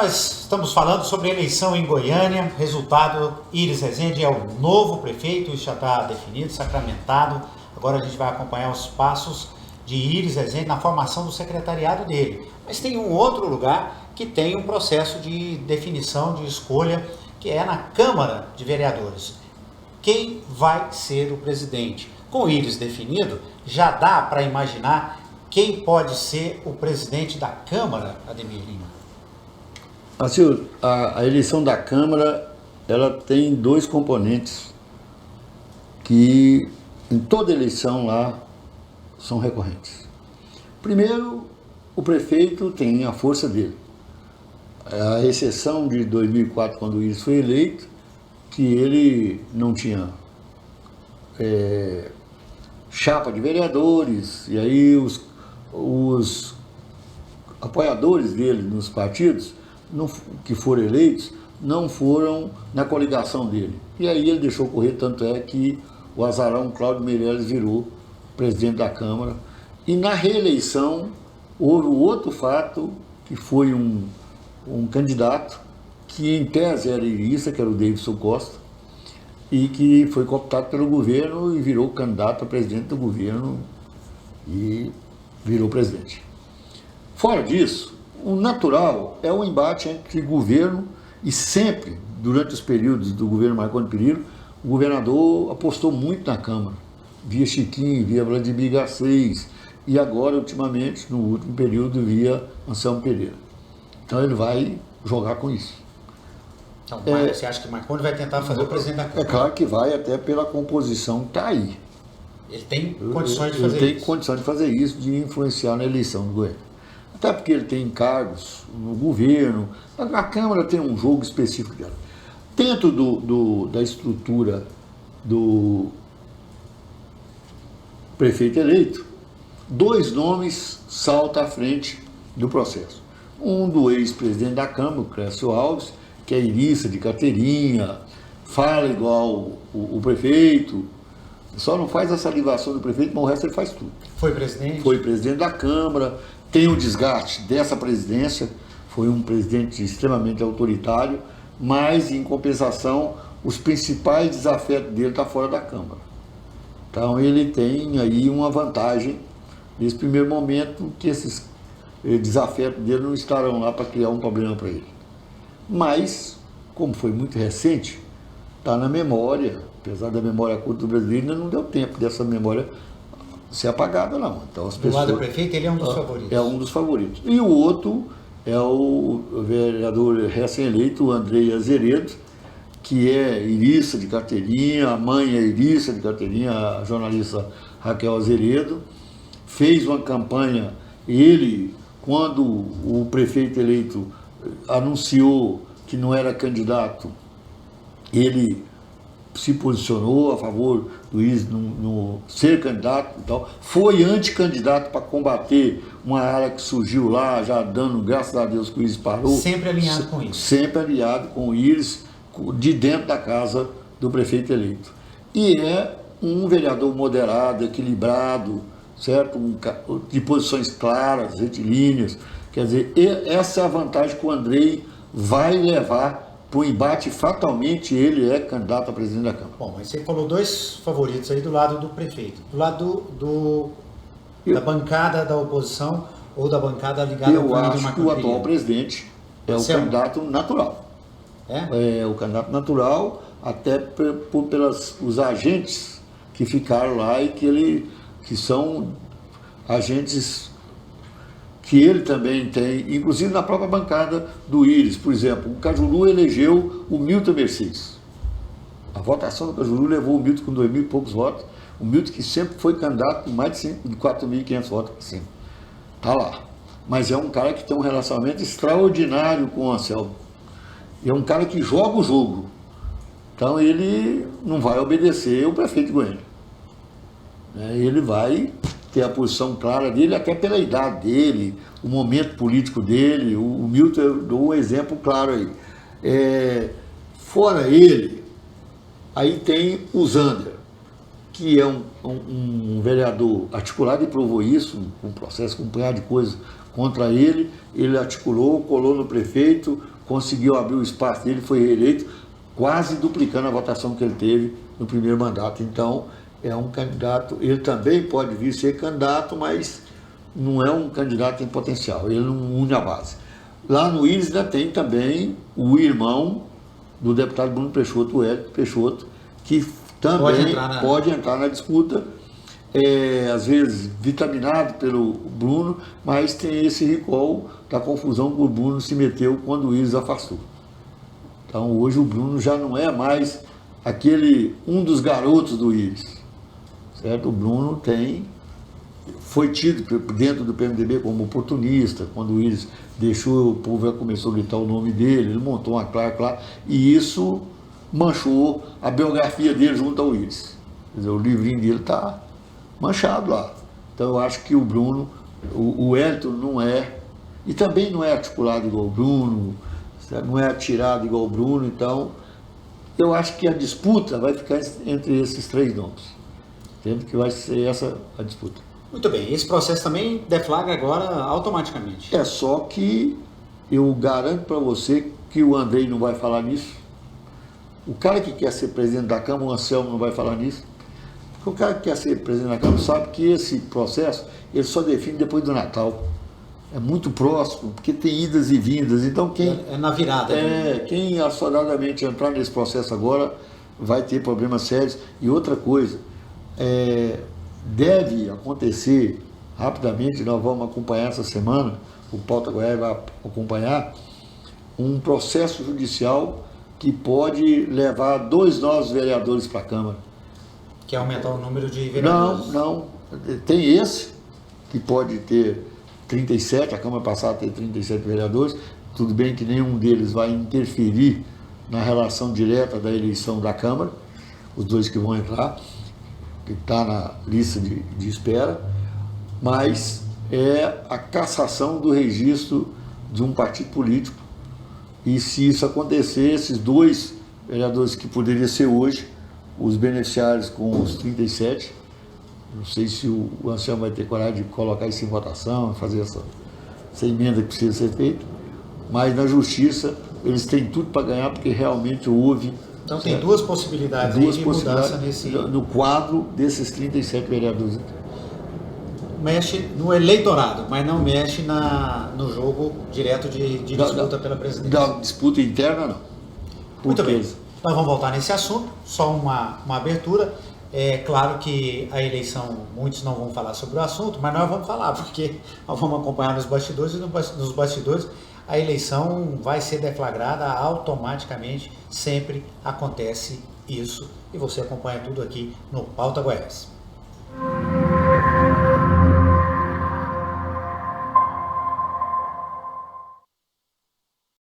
Nós estamos falando sobre a eleição em Goiânia, resultado, Iris Rezende é o novo prefeito, isso já está definido, sacramentado. Agora a gente vai acompanhar os passos de Iris Rezende na formação do secretariado dele. Mas tem um outro lugar que tem um processo de definição, de escolha, que é na Câmara de Vereadores. Quem vai ser o presidente? Com o Iris definido, já dá para imaginar quem pode ser o presidente da Câmara, Ademir Lima? Assim, a eleição da Câmara, ela tem dois componentes que em toda eleição lá são recorrentes. Primeiro, o prefeito tem a força dele. A exceção de 2004, quando o Iris foi eleito, que ele não tinha chapa de vereadores, e aí os apoiadores dele nos partidos que foram eleitos não foram na coligação dele. E aí ele deixou correr, tanto é que o azarão Cláudio Meirelles virou presidente da Câmara. E na reeleição houve outro fato, que foi um candidato que em tese era irista, que era o Davidson Costa, e que foi cooptado pelo governo e virou candidato a presidente do governo e virou presidente. Fora disso, o natural é o embate entre governo e sempre, durante os períodos do governo Marconi Perillo, o governador apostou muito na Câmara, via Chiquinho, via Vladimir Garcês e agora, ultimamente, no último período, via Anselmo Pereira. Então ele vai jogar com isso. Então, você acha que Marconi vai tentar fazer o presidente da Câmara? É claro que vai, até pela composição que está aí. Ele tem condições de fazer isso? Ele tem condições de fazer isso, de influenciar na eleição do Goiânia. Até porque ele tem cargos no governo, a Câmara tem um jogo específico dela. Dentro da estrutura do prefeito eleito, dois nomes saltam à frente do processo. Um do ex-presidente da Câmara, o Clécio Alves, que é irista de carteirinha, fala igual o prefeito, só não faz a salivação do prefeito, mas o resto ele faz tudo. Foi presidente? Foi presidente da Câmara, tem o desgaste dessa presidência, foi um presidente extremamente autoritário, mas, em compensação, os principais desafetos dele estão fora da Câmara. Então, ele tem aí uma vantagem, nesse primeiro momento, que esses desafetos dele não estarão lá para criar um problema para ele. Mas, como foi muito recente, está na memória, apesar da memória curta do brasileiro, ainda não deu tempo dessa memória ser apagada, não. Então, as pessoas, do lado do prefeito, ele é um dos favoritos. É um dos favoritos. E o outro é o vereador recém-eleito, Andrei Azeredo, que é irista de carteirinha, a mãe é irista de carteirinha, a jornalista Raquel Azeredo, fez uma campanha, ele, quando o prefeito eleito anunciou que não era candidato, ele se posicionou a favor do Iris no ser candidato e tal, foi anticandidato para combater uma área que surgiu lá, já dando, graças a Deus, que o Iris parou. Sempre alinhado com isso. Sempre alinhado com o Iris, de dentro da casa do prefeito eleito. E é um vereador moderado, equilibrado, certo? De posições claras, retilíneas. Quer dizer, essa é a vantagem que o Andrei vai levar para o embate. Fatalmente ele é candidato a presidente da Câmara. Bom, mas você falou dois favoritos aí do lado do prefeito. Do lado da bancada da oposição ou da bancada ligada ao governo do Marconi Perillo? Eu acho que o atual presidente é o candidato natural. É o candidato natural, até pelos os agentes que ficaram lá e que são agentes que ele também tem, inclusive na própria bancada do Iris. Por exemplo, o Cajuru elegeu o Milton Mercedes. A votação do Cajuru levou o Milton com 2.000 e poucos votos. O Milton, que sempre foi candidato com mais de 4.500 votos por cima. Está lá. Mas é um cara que tem um relacionamento extraordinário com o Anselmo. É um cara que joga o jogo. Então ele não vai obedecer o prefeito de Goiânia. Ele vai ter a posição clara dele, até pela idade dele, o momento político dele. O Milton, eu dou um exemplo claro aí. Fora ele, aí tem o Zander, que é um vereador articulado e provou isso, com um processo, com um punhado de coisas contra ele, ele articulou, colou no prefeito, conseguiu abrir o espaço dele, foi reeleito, quase duplicando a votação que ele teve no primeiro mandato. Então, é um candidato, ele também pode vir ser candidato, mas não é um candidato em potencial, ele não une a base. Lá no Íris ainda tem também o irmão do deputado Bruno Peixoto, o Hélio Peixoto, que também pode entrar na disputa, às vezes vitaminado pelo Bruno, mas tem esse recall da confusão que o Bruno se meteu quando o Íris afastou. Então hoje o Bruno já não é mais um dos garotos do Íris, certo? O Bruno foi tido dentro do PMDB como oportunista. Quando o Íris deixou, o povo já começou a gritar o nome dele, ele montou uma claque lá, e isso manchou a biografia dele junto ao Íris. Quer dizer, o livrinho dele está manchado lá. Então eu acho que o Bruno, o Hélio não é, e também não é articulado igual o Bruno, não é atirado igual o Bruno. Então eu acho que a disputa vai ficar entre esses três nomes, entendo que vai ser essa a disputa. Muito bem, esse processo também deflagra agora automaticamente. É só que eu garanto para você que o Andrei não vai falar nisso, o cara que quer ser presidente da Câmara, o Anselmo, não vai falar nisso, porque o cara que quer ser presidente da Câmara sabe que esse processo ele só define depois do Natal. É muito próximo, porque tem idas e vindas. Então quem é na virada. Quem assodadamente entrar nesse processo agora vai ter problemas sérios. E outra coisa, deve acontecer rapidamente, nós vamos acompanhar essa semana, o Pauta Goiás vai acompanhar um processo judicial que pode levar 2 novos vereadores para a Câmara. Que é aumentar o número de vereadores? Não. Tem esse, que pode ter 37, a Câmara passada tem 37 vereadores, tudo bem que nenhum deles vai interferir na relação direta da eleição da Câmara, os 2 que vão entrar, que está na lista de espera, mas é a cassação do registro de um partido político. E se isso acontecer, esses 2 vereadores que poderiam ser hoje os beneficiários com os 37, não sei se o Anselmo vai ter coragem de colocar isso em votação, fazer essa emenda que precisa ser feita, mas na Justiça eles têm tudo para ganhar, porque realmente houve... Então tem 2 possibilidades de mudança no quadro desses 37 vereadores. Mexe no eleitorado, mas não mexe no jogo direto de disputa pela presidência. Da disputa interna, não. Muito bem. Nós vamos voltar nesse assunto, só uma abertura. É claro que a eleição, muitos não vão falar sobre o assunto, mas nós vamos falar, porque nós vamos acompanhar nos bastidores, e nos bastidores a eleição vai ser deflagrada automaticamente, sempre acontece isso, e você acompanha tudo aqui no Pauta Goiás.